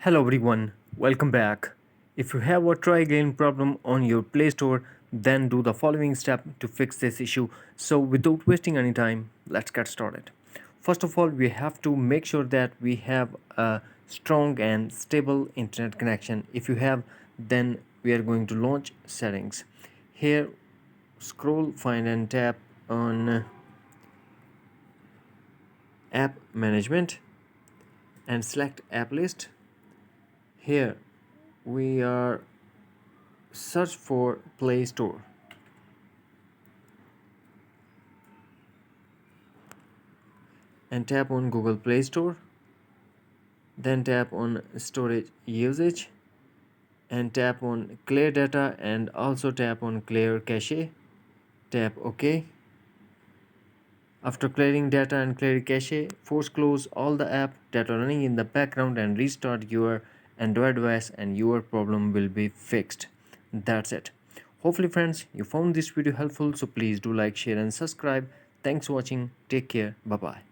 Hello everyone, welcome back. If you have a try again problem on your Play Store, then do the following step to fix this issue. So without wasting any time, let's get started. First of all, we have to make sure that we have a strong and stable internet connection. If you have, then we are going to launch settings. Here, scroll, find and tap on app management and select app list. Here we are search for Play Store and tap on Google Play Store, then tap on storage usage and tap on clear data and also tap on clear cache. Tap OK. After clearing data and clear cache, force close all the app that are running in the background and restart your Android OS and your problem will be fixed. That's it. Hopefully friends, you found this video helpful, so please do like, share and subscribe. Thanks for watching. Take care. Bye bye.